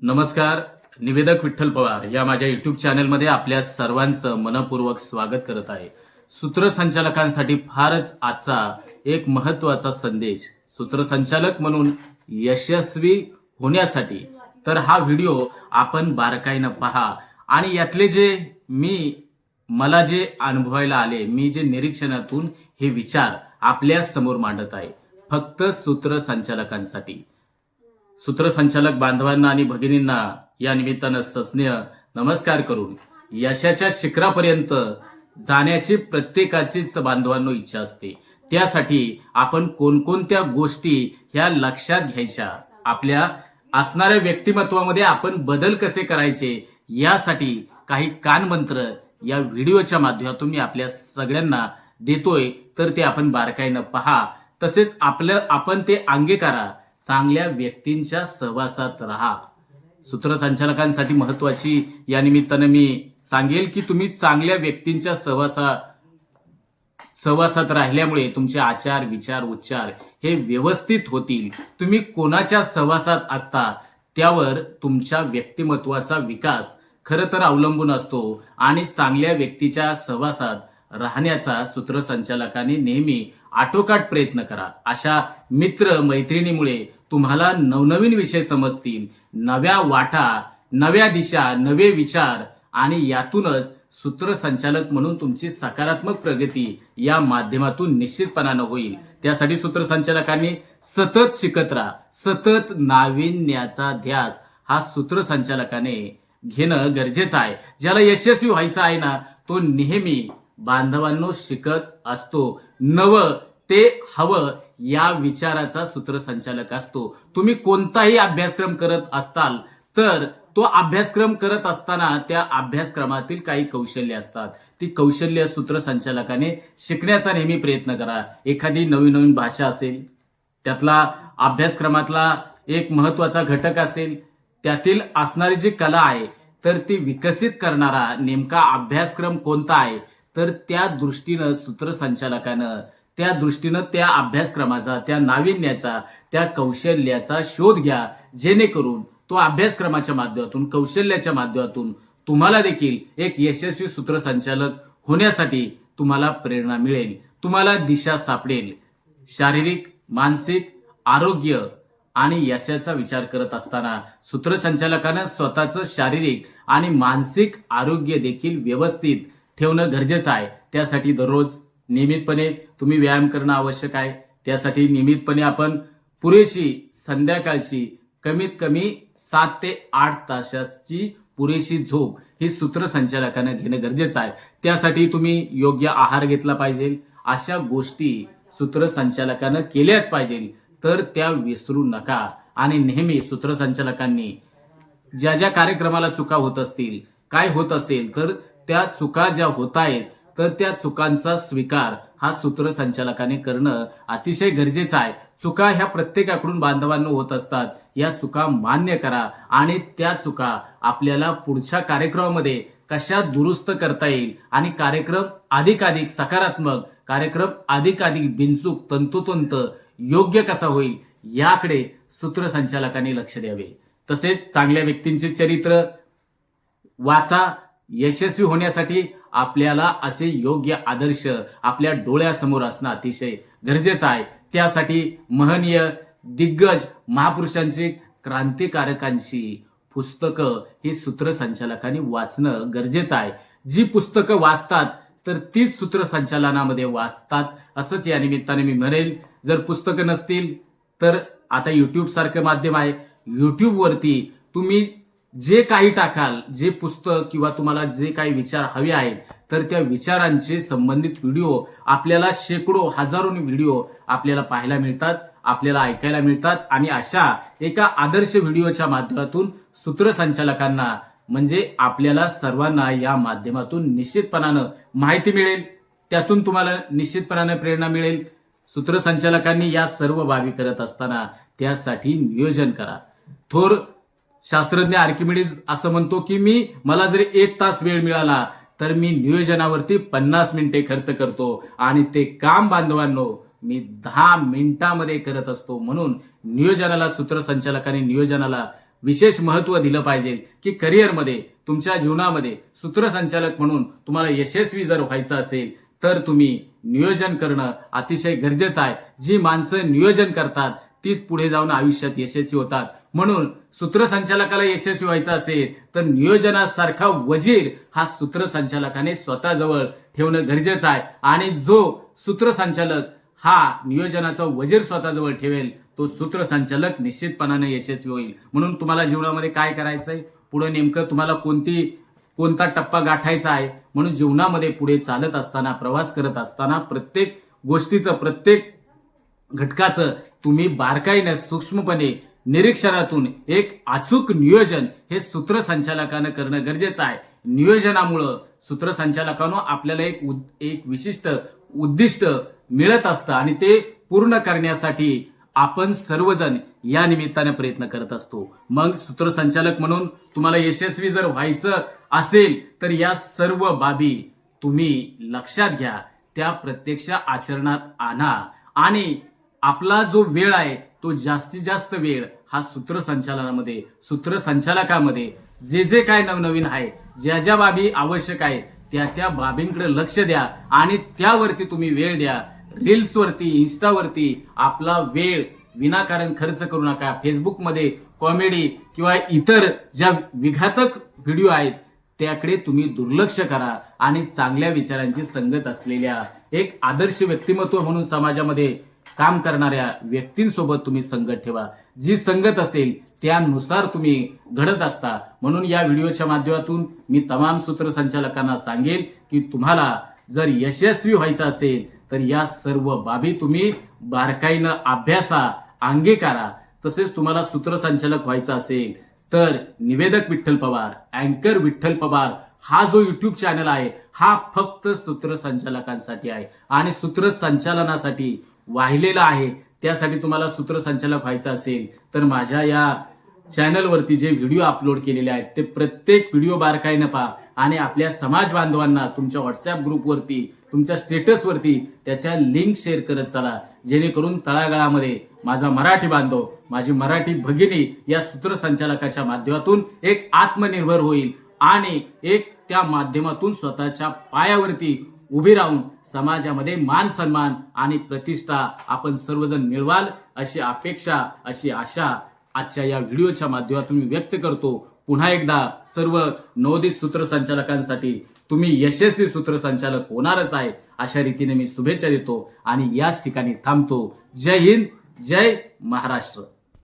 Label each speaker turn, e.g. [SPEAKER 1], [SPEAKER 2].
[SPEAKER 1] नमस्कार. निवेदक विठ्ठल पवार या माझ्या युट्यूब चॅनलमध्ये आपल्या सर्वांचं मनपूर्वक स्वागत करत आहे. सूत्रसंचालकांसाठी फारच आजचा एक महत्त्वाचा संदेश. सूत्रसंचालक म्हणून यशस्वी होण्यासाठी तर हा व्हिडिओ आपण बारकाईनं पहा आणि यातले जे मला जे अनुभवायला आले, मी जे निरीक्षणातून हे विचार आपल्या समोर मांडत आहे, फक्त सूत्रसंचालकांसाठी. सूत्रसंचालक बांधवांना आणि भगिनींना या निमित्तानं सस्नेह नमस्कार करून यशाच्या शिखरापर्यंत जाण्याची प्रत्येकाचीच बांधवांनो इच्छा असते. त्यासाठी आपण कोणकोणत्या गोष्टी ह्या लक्षात घ्यायच्या, आपल्या असणाऱ्या व्यक्तिमत्वामध्ये आपण बदल कसे करायचे, यासाठी काही कानमंत्र या व्हिडिओच्या माध्यमातून मी आपल्या सगळ्यांना देतोय. तर ते आपण बारकाईनं पहा, तसेच आपण ते अंगीकारा. चांगल्या व्यक्तींच्या सहवासात राहा. सूत्रसंचालकांसाठी महत्वाची या निमित्तानं मी सांगेल की तुम्ही चांगल्या व्यक्तींच्या सहवासात राहिल्यामुळे तुमचे आचार, विचार, उच्चार हे व्यवस्थित होतील. तुम्ही कोणाच्या सहवासात असता त्यावर तुमच्या व्यक्तिमत्वाचा विकास खरं तर अवलंबून असतो आणि चांगल्या व्यक्तीच्या सहवासात राहण्याचा सूत्रसंचालकांनी नेहमी आटोकाट प्रयत्न करा. अशा मित्र मैत्रिणीमुळे तुम्हाला नवनवीन विषय समजतील, नव्या वाटा, नव्या दिशा, नवे विचार आणि यातूनच सूत्रसंचालक म्हणून तुमची सकारात्मक प्रगती या माध्यमातून निश्चितपणानं होईल. त्यासाठी सूत्रसंचालकांनी सतत शिकत राहा. सतत नाविन्याचा ध्यास हा सूत्रसंचालकाने घेणं गरजेचं आहे. ज्याला यशस्वी व्हायचं आहे ना, तो नेहमी बांधवांनो शिकत असतो. नवं ते हवं या विचाराचा सूत्रसंचालक असतो. तुम्ही कोणताही अभ्यासक्रम करत असताल तर तो अभ्यासक्रम करत असताना त्या अभ्यासक्रमातील काही कौशल्य असतात. ती कौशल्य सूत्रसंचालकाने शिकण्याचा नेहमी प्रयत्न करा. एखादी नवीन भाषा असेल, त्यातला अभ्यासक्रमातला एक महत्वाचा घटक असेल, त्यातील असणारी जी कला आहे तर ती विकसित करणारा नेमका अभ्यासक्रम कोणता आहे, तर त्या दृष्टीनं सूत्रसंचालकानं त्या अभ्यासक्रमाचा, त्या नाविन्याचा, त्या कौशल्याचा शोध घ्या. जेणेकरून तो अभ्यासक्रमाच्या माध्यमातून, कौशल्याच्या माध्यमातून तुम्हाला देखील एक यशस्वी सूत्रसंचालक होण्यासाठी तुम्हाला प्रेरणा मिळेल, तुम्हाला दिशा सापडेल. शारीरिक, मानसिक आरोग्य आणि यशाचा विचार करत असताना सूत्रसंचालकानं स्वतःचं शारीरिक आणि मानसिक आरोग्य देखील व्यवस्थित ठेवणं गरजेचं आहे. त्यासाठी दररोज नियमितपणे तुम्ही व्यायाम करणं आवश्यक आहे. त्यासाठी नियमितपणे आपण पुरेशी संध्याकाळची कमीत कमी 7 ते 8 तासाची पुरेशी झोप ही सूत्रसंचालकानं घेणं गरजेचं आहे. त्यासाठी तुम्ही योग्य आहार घेतला पाहिजे. अशा गोष्टी सूत्रसंचालकानं केल्याच पाहिजे. तर त्या विसरू नका. आणि नेहमी सूत्रसंचालकांनी ज्या कार्यक्रमाला चुका होत असतील, काय होत असेल, तर त्या चुका ज्या होत आहेत तर त्या चुकांचा स्वीकार हा सूत्रसंचालकाने करणं अतिशय गरजेचं आहे. चुका ह्या प्रत्येकाकडून बांधवांनो होत असतात. या चुका मान्य करा आणि त्या चुका आपल्याला पुढच्या कार्यक्रमामध्ये कशा दुरुस्त करता येईल आणि कार्यक्रम अधिकाधिक सकारात्मक, कार्यक्रम अधिकाधिक बिनचूक, तंतोतंत योग्य कसा होईल याकडे सूत्रसंचालकांनी लक्ष द्यावे. तसेच चांगल्या व्यक्तींचे चरित्र वाचा. यशस्वी होण्यासाठी आपल्याला असे योग्य आदर्श आपल्या डोळ्यासमोर असणं अतिशय गरजेचं आहे. त्यासाठी महनीय दिग्गज महापुरुषांची, क्रांतिकारकांची पुस्तकं ही सूत्रसंचालकांनी वाचणं गरजेचं आहे. जी पुस्तकं वाचतात तर तीच सूत्रसंचालनामध्ये वाचतात असंच या निमित्ताने मी म्हणेल. जर पुस्तकं नसतील तर आता युट्यूब सारखं माध्यम आहे. युट्यूबवरती तुम्ही जे काही टाकाल, जे पुस्तक किंवा तुम्हाला जे काही विचार हवे आहेत, तर त्या विचारांचे संबंधित व्हिडिओ आपल्याला शेकडो, हजारो व्हिडिओ आपल्याला पाहायला मिळतात, आपल्याला ऐकायला मिळतात. आणि अशा एका आदर्श व्हिडिओच्या माध्यमातून सूत्रसंचालकांना म्हणजे आपल्याला सर्वांना या माध्यमातून निश्चितपणानं माहिती मिळेल. त्यातून तुम्हाला निश्चितपणानं प्रेरणा मिळेल. सूत्रसंचालकांनी या सर्व बाबी करत असताना त्यासाठी नियोजन करा. थोर शास्त्रज्ञ आर्किमिडीज असं म्हणतो की मला जर 1 तास वेळ मिळाला तर मी नियोजनावरती 50 मिनिटे खर्च करतो आणि ते काम बांधवांनो मी 10 मिनिटांमध्ये करत असतो. म्हणून नियोजनाला, सूत्रसंचालकांनी नियोजनाला विशेष महत्त्व दिलं पाहिजे की करिअरमध्ये तुमच्या जीवनामध्ये सूत्रसंचालक म्हणून तुम्हाला यशस्वी जर व्हायचं असेल तर तुम्ही नियोजन करणं अतिशय गरजेचं आहे. जी माणसं नियोजन करतात तीच पुढे जाऊन आयुष्यात यशस्वी होतात. म्हणून सूत्रसंचालकाला यशस्वी व्हायचं असेल तर नियोजनासारखा वजीर हा सूत्रसंचालकाने स्वतःजवळ ठेवणं गरजेचं आहे. आणि जो सूत्रसंचालक हा नियोजनाचा वजीर स्वतःजवळ ठेवेल तो सूत्रसंचालक निश्चितपणाने यशस्वी होईल. म्हणून तुम्हाला जीवनामध्ये काय करायचंय, पुढे नेमकं तुम्हाला कोणता टप्पा गाठायचा आहे. म्हणून जीवनामध्ये पुढे चालत असताना, प्रवास करत असताना प्रत्येक गोष्टीचं, प्रत्येक घटकाचं तुम्ही बारकाईने, सूक्ष्मपणे, निरीक्षणातून एक अचूक नियोजन हे सूत्रसंचालकानं करणं गरजेचं आहे. नियोजनामुळं सूत्रसंचालकानं आपल्याला एक विशिष्ट उद्दिष्ट मिळत असतं आणि ते पूर्ण करण्यासाठी आपण सर्वजण या निमित्ताने प्रयत्न करत असतो. मग सूत्रसंचालक म्हणून तुम्हाला यशस्वी जर व्हायचं असेल तर या सर्व बाबी तुम्ही लक्षात घ्या, त्या प्रत्यक्ष आचरणात आणा आणि आपला जो वेळ आहे तो जास्तीत जास्त वेळ हा सूत्रसंचालकामध्ये जे काय नवनवीन आहे, ज्या बाबी आवश्यक आहे त्या बाबींकडे लक्ष द्या आणि त्यावरती तुम्ही वेळ द्या. रील्सवरती, इन्स्टावरती आपला वेळ विनाकारण खर्च करू नका. फेसबुकमध्ये कॉमेडी किंवा इतर ज्या विघातक व्हिडिओ आहेत त्याकडे तुम्ही दुर्लक्ष करा आणि चांगल्या विचारांची संगत असलेल्या एक आदर्श व्यक्तिमत्व म्हणून समाजामध्ये काम करणाऱ्या व्यक्तींसोबत तुम्ही संगत ठेवा. जी संगत असेल त्यानुसार तुम्ही घडत असता. म्हणून या व्हिडिओच्या माध्यमातून मी तमाम सूत्रसंचालकांना सांगेल की तुम्हाला जर यशस्वी व्हायचं असेल तर या सर्व बाबी तुम्ही बारकाईनं अभ्यासा, अंगीकारा. तसेच तुम्हाला सूत्रसंचालक व्हायचं असेल तर निवेदक विठ्ठल पवार, अँकर विठ्ठल पवार हा जो युट्यूब चॅनल आहे हा फक्त सूत्रसंचालकांसाठी आहे आणि सूत्रसंचालनासाठी वाहिलेला आहे. त्यासाठी तुम्हाला सूत्रसंचालक व्हायचं असेल तर माझ्या या चॅनलवरती जे व्हिडिओ अपलोड केलेले आहेत ते प्रत्येक व्हिडिओ बारकाईनं पहा आणि आपल्या समाज बांधवांना तुमच्या व्हॉट्सअप ग्रुपवरती, तुमच्या स्टेटसवरती त्याच्या लिंक शेअर करत चला, जेणेकरून तळागाळामध्ये माझा मराठी बांधव, माझी मराठी भगिनी या सूत्रसंचालकाच्या माध्यमातून एक आत्मनिर्भर होईल आणि एक त्या माध्यमातून स्वतःच्या पायावरती उभी राहून समाजामध्ये मान सन्मान आणि प्रतिष्ठा आपण सर्वजण मिळवाल अशी अपेक्षा, अशी आशा आजच्या या व्हिडिओच्या माध्यमातून मी व्यक्त करतो. पुन्हा एकदा सर्व नवोदित सूत्रसंचालकांसाठी तुम्ही यशस्वी सूत्रसंचालक होणारच आहे अशा रीतीने मी शुभेच्छा देतो आणि याच ठिकाणी थांबतो. जय हिंद, जय महाराष्ट्र.